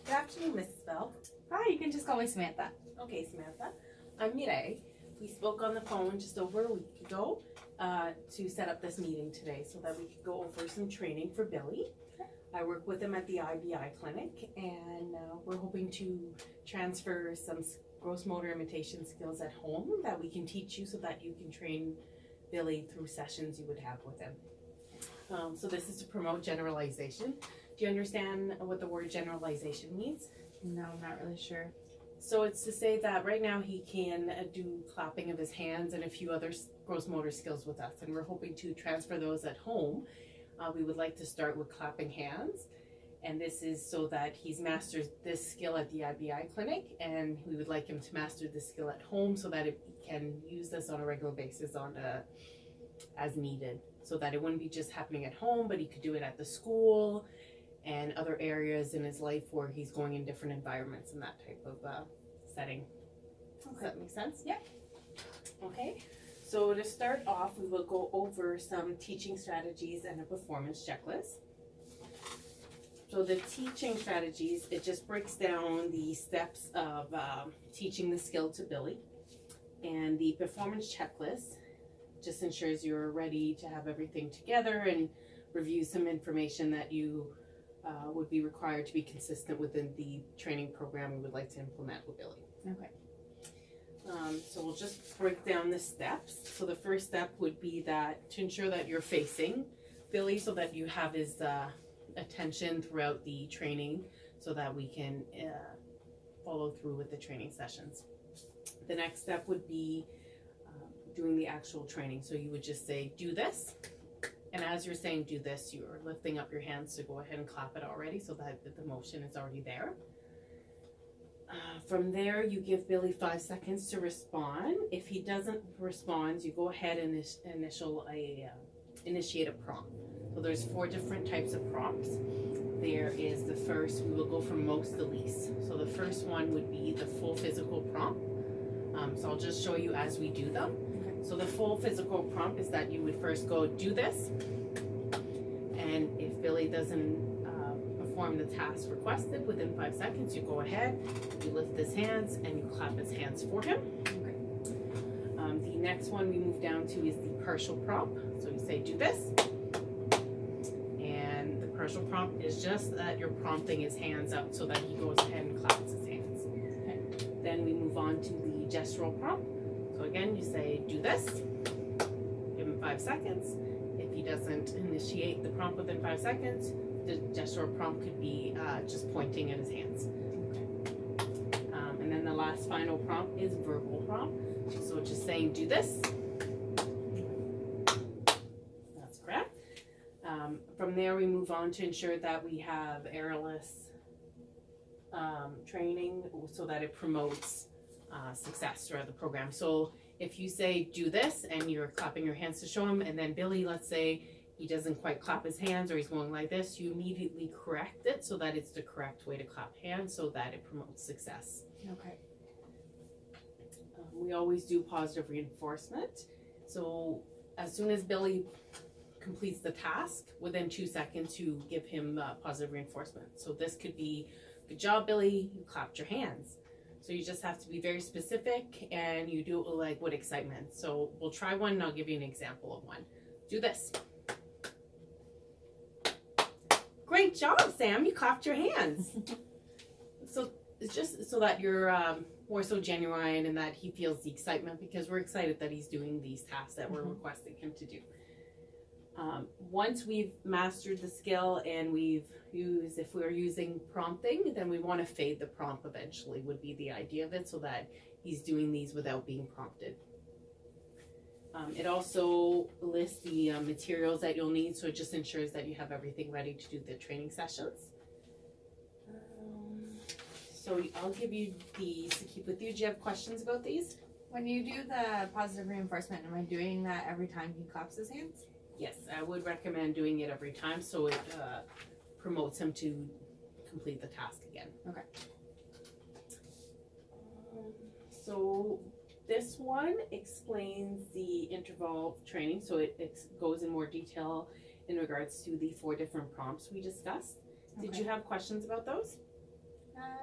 Good afternoon, Mrs. Bell. Hi, you can just call me Samantha. Okay, Samantha. I'm Mireille. We spoke on the phone just over a week ago to set up this meeting today so that we could go over some training for Billy. I work with him at the IBI clinic, and we're hoping to transfer some gross motor imitation skills at home that we can teach you so that you can train Billy through sessions you would have with him. So this is to promote generalization. Do you understand what the word generalization means? No, I'm not really sure. So it's to say that right now he can do clapping of his hands and a few other gross motor skills with us, and we're hoping to transfer those at home. We would like to start with clapping hands, and this is so that he's mastered this skill at the IBI clinic, and we would like him to master this skill at home so that he can use this on a regular basis as needed, so that it wouldn't be just happening at home, but he could do it at the school and other areas in his life where he's going in different environments and that type of setting. Does that make sense? Yeah. Okay, so to start off, we will go over some teaching strategies and a performance checklist. So the teaching strategies, it just breaks down the steps of teaching the skill to Billy. And the performance checklist just ensures you're ready to have everything together and review some information that you would be required to be consistent within the training program we would like to implement with Billy. Okay. So we'll just break down the steps. So the first step would be that to ensure that you're facing Billy so that you have his attention throughout the training so that we can follow through with the training sessions. The next step would be doing the actual training. So you would just say, do this. And as you're saying do this, you're lifting up your hands to go ahead and clap it already so that the motion is already there. From there, you give Billy 5 seconds to respond. If he doesn't respond, you go ahead and initiate a prompt. So there's 4 different types of prompts. There is the first, we will go from most to least. So the first one would be the full physical prompt. So I'll just show you as we do them. So the full physical prompt is that you would first go do this, and if Billy doesn't perform the task requested within 5 seconds, you go ahead, you lift his hands, and you clap his hands for him. Okay. The next one we move down to is the partial prompt. So you say do this, and the partial prompt is just that you're prompting his hands out so that he goes ahead and claps his hands. Okay. Then we move on to the gestural prompt. So again, you say, do this, give him 5 seconds. If he doesn't initiate the prompt within 5 seconds, the gestural prompt could be just pointing at his hands. And then the last final prompt is verbal prompt. So just saying, do this. That's correct. From there, we move on to ensure that we have airless training so that it promotes success throughout the program. So if you say do this and you're clapping your hands to show him, and then Billy, let's say he doesn't quite clap his hands or he's going like this, you immediately correct it so that it's the correct way to clap hands so that it promotes success. Okay. We always do positive reinforcement. So as soon as Billy completes the task, within 2 seconds you give him positive reinforcement. So this could be, good job Billy, you clapped your hands. So you just have to be very specific and you do it like with excitement. So we'll try one and I'll give you an example of one. Do this. Great job, Sam, you clapped your hands. So it's just so that you're more so genuine and that he feels the excitement, because we're excited that he's doing these tasks that we're requesting him to do. Once we've mastered the skill and if we're using prompting, then we want to fade the prompt eventually would be the idea of it, so that he's doing these without being prompted. It also lists the materials that you'll need, so it just ensures that you have everything ready to do the training sessions. So I'll give you these to keep with you. Do you have questions about these? When you do the positive reinforcement, am I doing that every time he claps his hands? Yes, I would recommend doing it every time so it promotes him to complete the task again. Okay. So this one explains the interval training, so it goes in more detail in regards to the 4 different prompts we discussed. Did you have questions about those?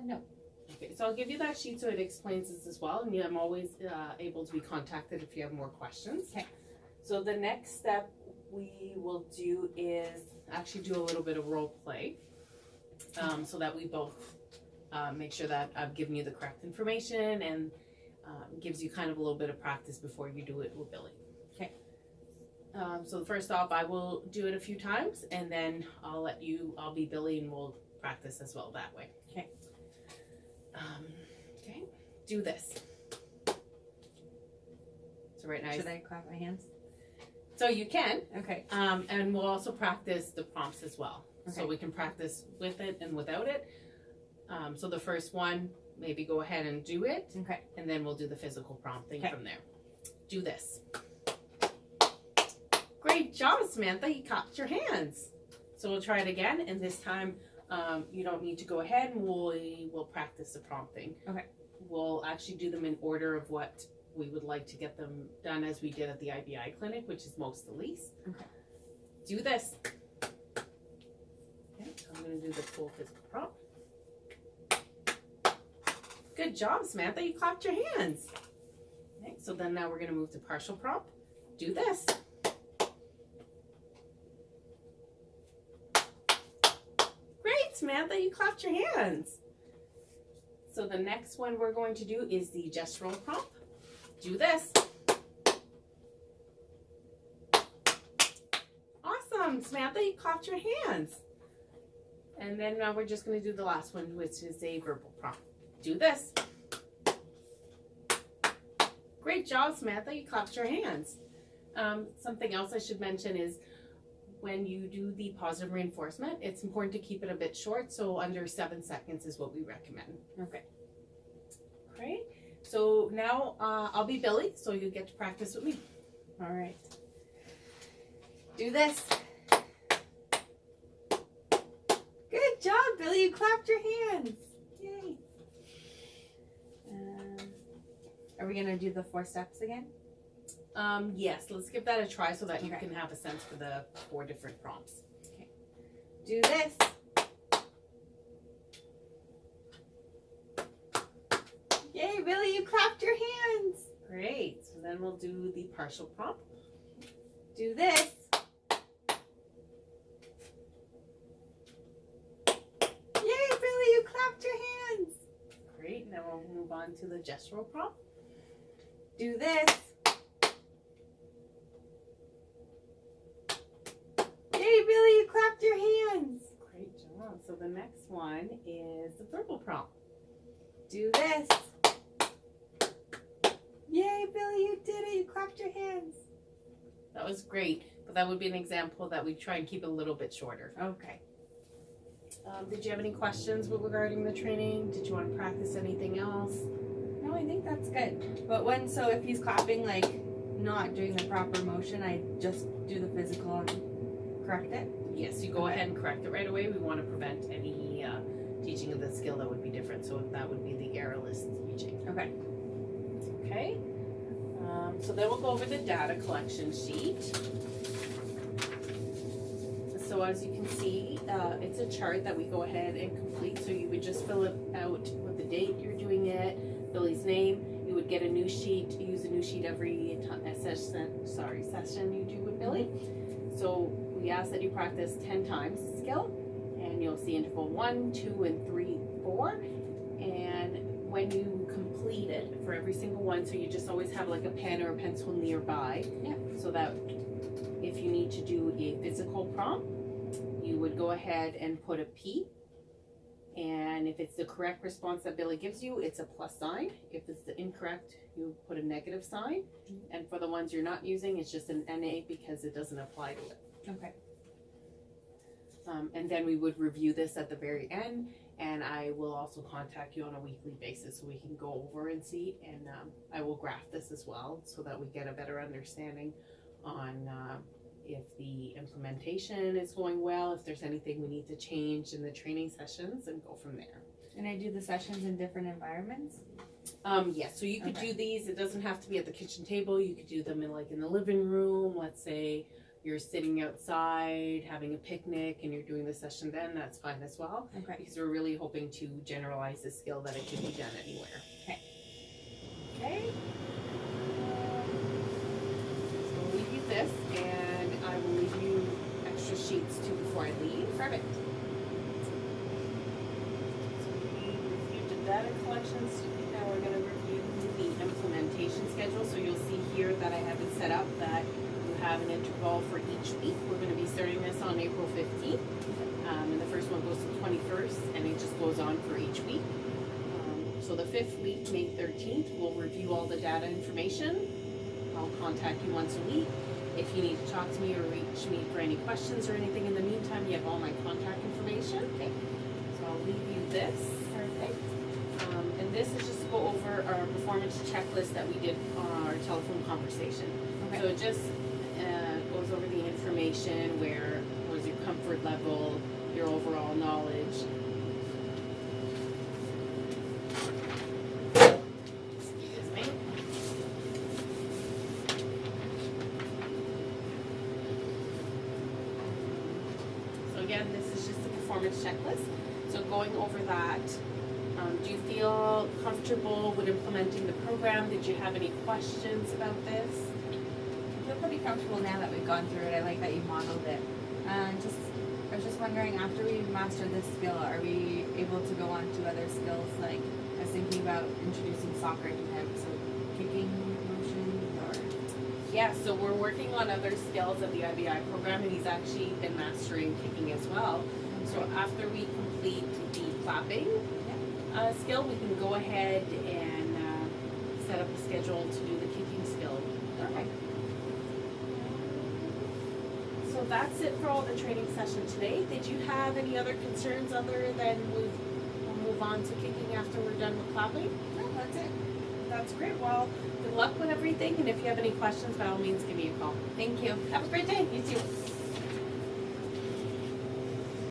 No. Okay, so I'll give you that sheet so it explains this as well, and I'm always able to be contacted if you have more questions. Okay. So the next step we will do is actually do a little bit of role play, so that we both make sure that I've given you the correct information and gives you kind of a little bit of practice before you do it with Billy. Okay. So first off, I will do it a few times, and then I'll be Billy, and we'll practice as well that way. Okay. Okay, do this. So right now, Should I clap my hands? so you can, Okay. and we'll also practice the prompts as well. So Okay. we can practice with it and without it. So the first one, maybe go ahead and do it, Okay. and then we'll do the physical prompting Okay. from there. Do this. Great job, Samantha. You clapped your hands. So we'll try it again, and this time you don't need to go ahead, and we'll practice the prompting. Okay. We'll actually do them in order of what we would like to get them done, as we did at the IBI clinic, which is most to least. Okay. Do this. Okay, I'm going to do the full physical prompt. Good job, Samantha. You clapped your hands. Okay, so then now we're going to move to partial prompt. Do this. Great, Samantha. You clapped your hands. So the next one we're going to do is the gestural prompt. Do this. Awesome, Samantha. You clapped your hands. And then now we're just going to do the last one, which is a verbal prompt. Do this. Great job, Samantha. You clapped your hands. Something else I should mention is when you do the positive reinforcement, it's important to keep it a bit short. So under 7 seconds is what we recommend. Okay. Great. So now I'll be Billy, so you get to practice with me. All right. Do this. Good job, Billy. You clapped your hands. Yay. Are we going to do the 4 steps again? Yes, let's give that a try so that you Okay. can have a sense for the 4 different prompts. Okay. Do this. Yay, Billy, you clapped your hands. Great. So then we'll do the partial prompt. Do this. Yay, Billy, you clapped your hands. Great. Now we'll move on to the gestural prompt. Do this. Yay, Billy, you clapped your hands. Great job. So the next one is the verbal prompt. Do this. Yay, Billy, you did it. You clapped your hands. That was great, but that would be an example that we try and keep it a little bit shorter. Okay. Did you have any questions regarding the training? Did you want to practice anything else? No, I think that's good. But so if he's clapping, like, not doing the proper motion, I just do the physical and correct it? Yes, you go ahead and correct it right away. We want to prevent any teaching of the skill that would be different. So that would be the errorless teaching. Okay. Okay. So then we'll go over the data collection sheet. So as you can see, it's a chart that we go ahead and complete. So you would just fill it out with the date you're doing it, Billy's name. You would get a new sheet. Use a new sheet every session you do with Billy. So we ask that you practice 10 times the skill, and you'll see interval 1, 2, and 3, 4. And when you complete it for every single one, so you just always have like a pen or a pencil nearby, so that if you need to do a physical prompt, you would go ahead and put a P, and if it's the correct response that Billy gives you, it's a plus sign. If it's the incorrect, you put a negative sign, and for the ones you're not using, it's just an NA because it doesn't apply to it. Okay. And then we would review this at the very end, and I will also contact you on a weekly basis so we can go over and see, and I will graph this as well so that we get a better understanding on if the implementation is going well, if there's anything we need to change in the training sessions, and go from there. And I do the sessions in different environments? Yes, so you could Okay. do these, it doesn't have to be at the kitchen table, you could do them in the living room, let's say you're sitting outside having a picnic and you're doing the session then, that's fine as well. Okay. Because we're really hoping to generalize the skill that it can be done anywhere. Okay. Okay. So I'll leave you this, and I will leave you extra sheets too before I leave. Perfect. So we reviewed the data collections. Now we're going to review the implementation schedule. So you'll see here that I have it set up that you have an interval for each week. We're going to be starting this on April 15th. And the first one goes to 21st, and it just goes on for each week. So the 5th week, May 13th, we'll review all the data information. I'll contact you once a week. If you need to talk to me or reach me for any questions or anything in the meantime, you have all my contact information. Okay. So I'll leave you this. Perfect. And this is just to go over our performance checklist that we did on our telephone conversation. Okay. So it just goes over the information, where was your comfort level, your overall knowledge. Excuse me. So again, this is just a performance checklist. So going over that, do you feel comfortable with implementing the program? Did you have any questions about this? I feel pretty comfortable now that we've gone through it. I like that you modeled it. I was just wondering, after we master this skill, are we able to go on to other skills? Like, I was thinking about introducing soccer to him, so kicking motions or... Yeah, so we're working on other skills of the IBI program, and he's actually been mastering kicking as well. So after we complete the clapping skill, we can go ahead and set up a schedule to do the kicking skill. Perfect. So that's it for all the training session today. Did you have any other concerns other than we'll move on to kicking after we're done with clapping? No, that's it. That's great. Well, good luck with everything, and if you have any questions, by all means, give me a call. Thank you. Have a great day. You too.